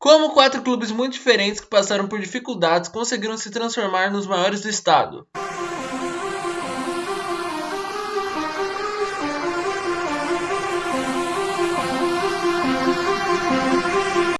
Como 4 clubes muito diferentes que passaram por dificuldades conseguiram se transformar nos maiores do estado?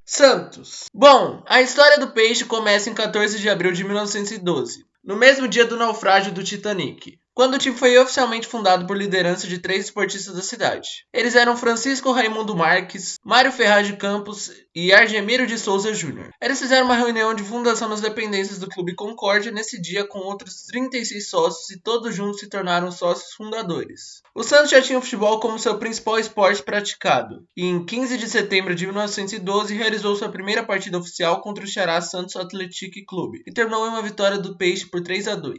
Santos. Bom, a história do peixe começa em 14 de abril de 1912, no mesmo dia do naufrágio do Titanic, quando o time foi oficialmente fundado por liderança de 3 esportistas da cidade. Eles eram Francisco Raimundo Marques, Mário Ferraz de Campos e Argemiro de Souza Júnior. Eles fizeram uma reunião de fundação nas dependências do Clube Concórdia nesse dia com outros 36 sócios e todos juntos se tornaram sócios fundadores. O Santos já tinha o futebol como seu principal esporte praticado, e em 15 de setembro de 1912 realizou sua primeira partida oficial contra o Ceará Santos Athletic Clube, e terminou em uma vitória do Peixe por 3-2.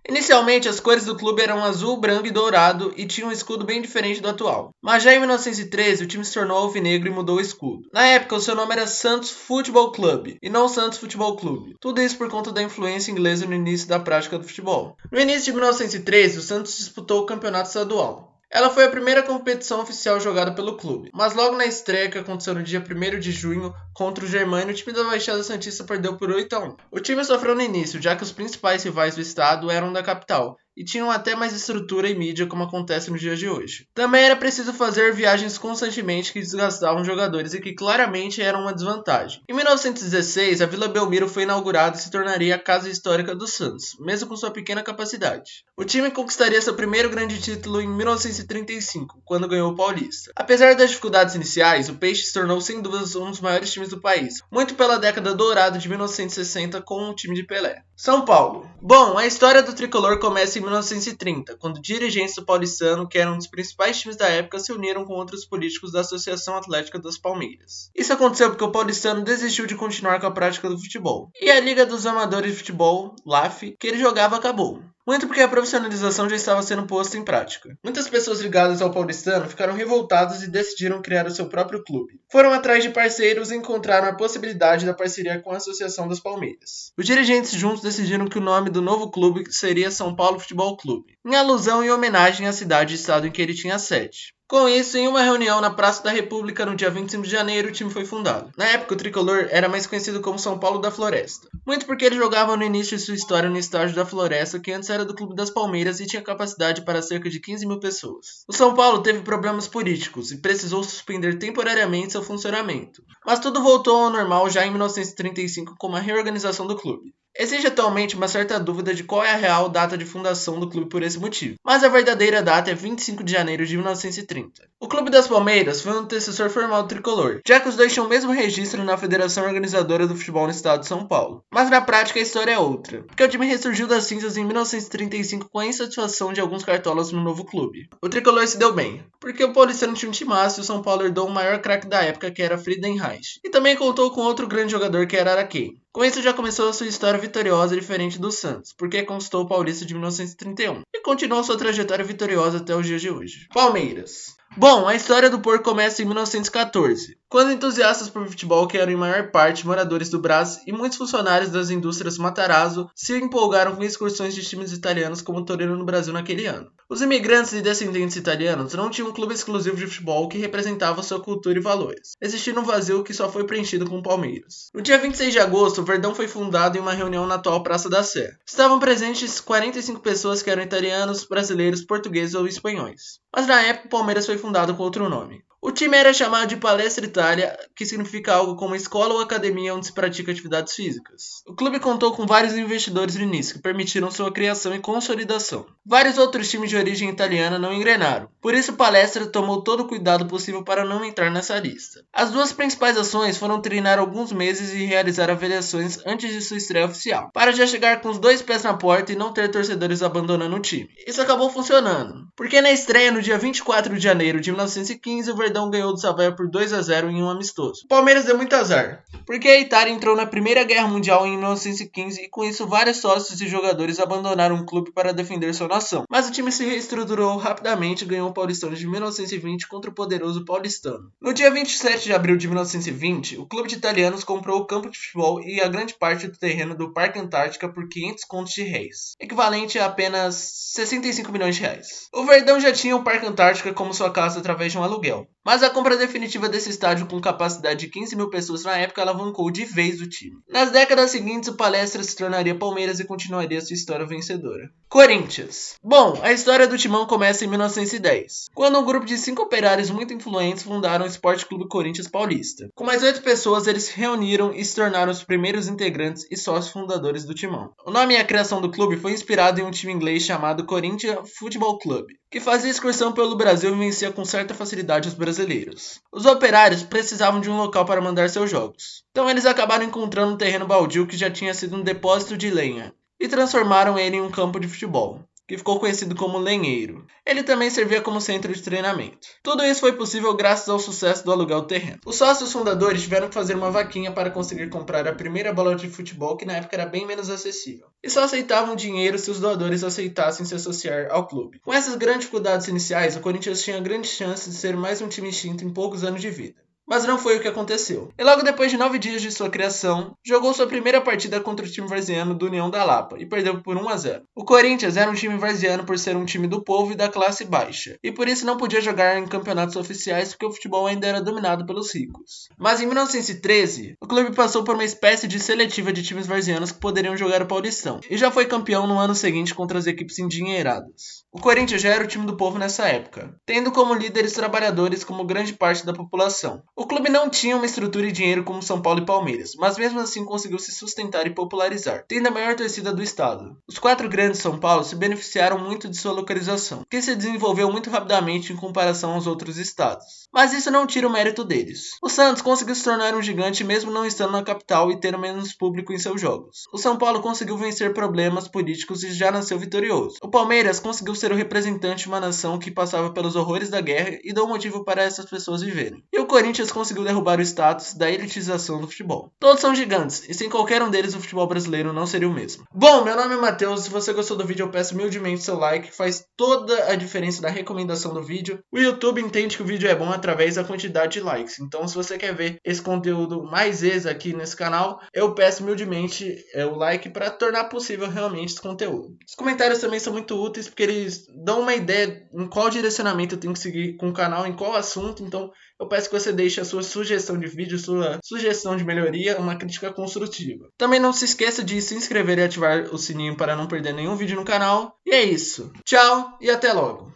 Inicialmente, as cores do clube eram azul, branco e dourado e tinha um escudo bem diferente do atual. Mas já em 1913, o time se tornou alvinegro e mudou o escudo. Na época, o seu nome era Santos Futebol Clube e não Santos Futebol Clube. Tudo isso por conta da influência inglesa no início da prática do futebol. No início de 1913, o Santos disputou o campeonato estadual. Ela foi a primeira competição oficial jogada pelo clube, mas logo na estreia, que aconteceu no dia 1º de junho, contra o Germânia, o time da Baixada Santista perdeu por 8-1. O time sofreu no início, já que os principais rivais do estado eram da capital, e tinham até mais estrutura e mídia como acontece nos dias de hoje. Também era preciso fazer viagens constantemente que desgastavam jogadores e que claramente eram uma desvantagem. Em 1916, a Vila Belmiro foi inaugurada e se tornaria a casa histórica do Santos, mesmo com sua pequena capacidade. O time conquistaria seu primeiro grande título em 1935, quando ganhou o Paulista. Apesar das dificuldades iniciais, o Peixe se tornou sem dúvidas um dos maiores times do país, muito pela década dourada de 1960 com o time de Pelé. São Paulo. Bom, a história do tricolor começa em 1930, quando dirigentes do paulistano, que eram um dos principais times da época, se uniram com outros políticos da Associação Atlética das Palmeiras. Isso aconteceu porque o paulistano desistiu de continuar com a prática do futebol, e a Liga dos Amadores de Futebol, LAF, que ele jogava acabou. Muito porque a profissionalização já estava sendo posta em prática. Muitas pessoas ligadas ao paulistano ficaram revoltadas e decidiram criar o seu próprio clube. Foram atrás de parceiros e encontraram a possibilidade da parceria com a Associação das Palmeiras. Os dirigentes juntos decidiram que o nome do novo clube seria São Paulo Futebol Clube, em alusão e homenagem à cidade e estado em que ele tinha sede. Com isso, em uma reunião na Praça da República no dia 25 de janeiro, o time foi fundado. Na época, o tricolor era mais conhecido como São Paulo da Floresta, muito porque ele jogava no início de sua história no estádio da Floresta, que antes era do Clube das Palmeiras e tinha capacidade para cerca de 15 mil pessoas. O São Paulo teve problemas políticos e precisou suspender temporariamente seu funcionamento, mas tudo voltou ao normal já em 1935 com uma reorganização do clube. Existe atualmente uma certa dúvida de qual é a real data de fundação do clube por esse motivo, mas a verdadeira data é 25 de janeiro de 1930. O Clube das Palmeiras foi um antecessor formal do tricolor, já que os dois tinham o mesmo registro na Federação Organizadora do Futebol no Estado de São Paulo. Mas na prática a história é outra, porque o time ressurgiu das cinzas em 1935 com a insatisfação de alguns cartolas no novo clube. O tricolor se deu bem, porque o paulistano tinha um timaço e o São Paulo herdou o maior craque da época, que era Friedenreich, e também contou com outro grande jogador, que era Araquém. Com isso já começou a sua história vitoriosa diferente do Santos, porque conquistou o Paulista de 1931 e continuou sua trajetória vitoriosa até os dias de hoje. Palmeiras. Bom, a história do porco começa em 1914, quando entusiastas por futebol, que eram em maior parte moradores do Brás e muitos funcionários das indústrias Matarazzo, se empolgaram com excursões de times italianos como o Torino no Brasil naquele ano. Os imigrantes e descendentes italianos não tinham um clube exclusivo de futebol que representava sua cultura e valores, existindo um vazio que só foi preenchido com o Palmeiras. No dia 26 de agosto, o Verdão foi fundado em uma reunião na atual Praça da Sé. Estavam presentes 45 pessoas que eram italianos, brasileiros, portugueses ou espanhóis. Mas na época o Palmeiras foi fundado com outro nome. O time era chamado de Palestra Itália, que significa algo como escola ou academia onde se pratica atividades físicas. O clube contou com vários investidores no início, que permitiram sua criação e consolidação. Vários outros times de origem italiana não engrenaram, por isso Palestra tomou todo o cuidado possível para não entrar nessa lista. As duas principais ações foram treinar alguns meses e realizar avaliações antes de sua estreia oficial, para já chegar com os 2 pés na porta e não ter torcedores abandonando o time. Isso acabou funcionando, porque na estreia no dia 24 de janeiro de 1915, o Verdão ganhou do Savoia por 2-0 em um amistoso. O Palmeiras deu muito azar, porque a Itália entrou na Primeira Guerra Mundial em 1915 e com isso vários sócios e jogadores abandonaram o clube para defender sua nação. Mas o time se reestruturou rapidamente e ganhou o Paulistão de 1920 contra o poderoso Paulistano. No dia 27 de abril de 1920, o clube de italianos comprou o campo de futebol e a grande parte do terreno do Parque Antártica por 500 contos de réis, equivalente a apenas 65 milhões de reais. O Verdão já tinha o Parque Antártica como sua casa através de um aluguel. Mas a compra definitiva desse estádio com capacidade de 15 mil pessoas na época ela alavancou de vez o time. Nas décadas seguintes, o Palestra se tornaria Palmeiras e continuaria sua história vencedora. Corinthians. Bom, a história do Timão começa em 1910, quando um grupo de 5 operários muito influentes fundaram o Esporte Clube Corinthians Paulista. Com mais 8 pessoas, eles se reuniram e se tornaram os primeiros integrantes e sócios fundadores do Timão. O nome e a criação do clube foi inspirado em um time inglês chamado Corinthians Football Club, que fazia excursão pelo Brasil e vencia com certa facilidade os brasileiros. Os operários precisavam de um local para mandar seus jogos, então eles acabaram encontrando um terreno baldio que já tinha sido um depósito de lenha, e transformaram ele em um campo de futebol, que ficou conhecido como Lenheiro. Ele também servia como centro de treinamento. Tudo isso foi possível graças ao sucesso do aluguel do terreno. Os sócios fundadores tiveram que fazer uma vaquinha para conseguir comprar a primeira bola de futebol, que na época era bem menos acessível, e só aceitavam dinheiro se os doadores aceitassem se associar ao clube. Com essas grandes dificuldades iniciais, o Corinthians tinha grandes chances de ser mais um time extinto em poucos anos de vida. Mas não foi o que aconteceu. E logo depois de 9 dias de sua criação, jogou sua primeira partida contra o time varziano do União da Lapa e perdeu por 1-0. O Corinthians era um time varziano por ser um time do povo e da classe baixa, e por isso não podia jogar em campeonatos oficiais porque o futebol ainda era dominado pelos ricos. Mas em 1913, o clube passou por uma espécie de seletiva de times varzianos que poderiam jogar o Paulistão, e já foi campeão no ano seguinte contra as equipes endinheiradas. O Corinthians já era o time do povo nessa época, tendo como líderes trabalhadores como grande parte da população. O clube não tinha uma estrutura e dinheiro como São Paulo e Palmeiras, mas mesmo assim conseguiu se sustentar e popularizar, tendo a maior torcida do estado. Os 4 grandes de São Paulo se beneficiaram muito de sua localização, que se desenvolveu muito rapidamente em comparação aos outros estados. Mas isso não tira o mérito deles. O Santos conseguiu se tornar um gigante mesmo não estando na capital e tendo menos público em seus jogos. O São Paulo conseguiu vencer problemas políticos e já nasceu vitorioso. O Palmeiras conseguiu ser o representante de uma nação que passava pelos horrores da guerra e deu motivo para essas pessoas viverem. E o Corinthians conseguiu derrubar o status da elitização do futebol. Todos são gigantes, e sem qualquer um deles o futebol brasileiro não seria o mesmo. Bom, meu nome é Matheus, se você gostou do vídeo eu peço humildemente seu like, faz toda a diferença da recomendação do vídeo. O YouTube entende que o vídeo é bom através da quantidade de likes, então se você quer ver esse conteúdo mais vezes aqui nesse canal, eu peço humildemente o like para tornar possível realmente esse conteúdo. Os comentários também são muito úteis porque eles dão uma ideia em qual direcionamento eu tenho que seguir com o canal, em qual assunto, então eu peço que você deixe a sua sugestão de vídeo, sua sugestão de melhoria, uma crítica construtiva. Também não se esqueça de se inscrever e ativar o sininho para não perder nenhum vídeo no canal. E é isso. Tchau e até logo.